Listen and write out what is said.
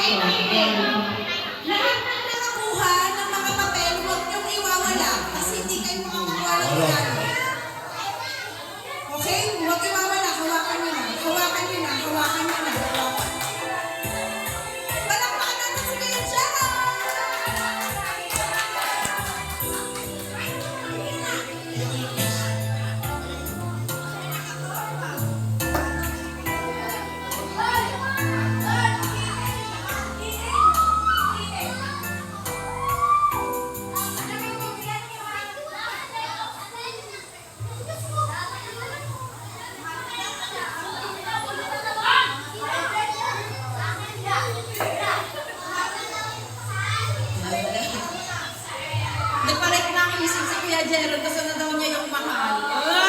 Lahat na nakakuha ng mga papel, huwag niyong iwawala kasi hindi kayo makakakuha ng regalo. Okay? Huwag iwawala. Hawakan niyo na. Hawakan niyo na. Hawakan niyo na. Palakpakan natin si Kuya Jao! Nagpareklamo si Kuya Gerald, gusto na daw niya yung mahal.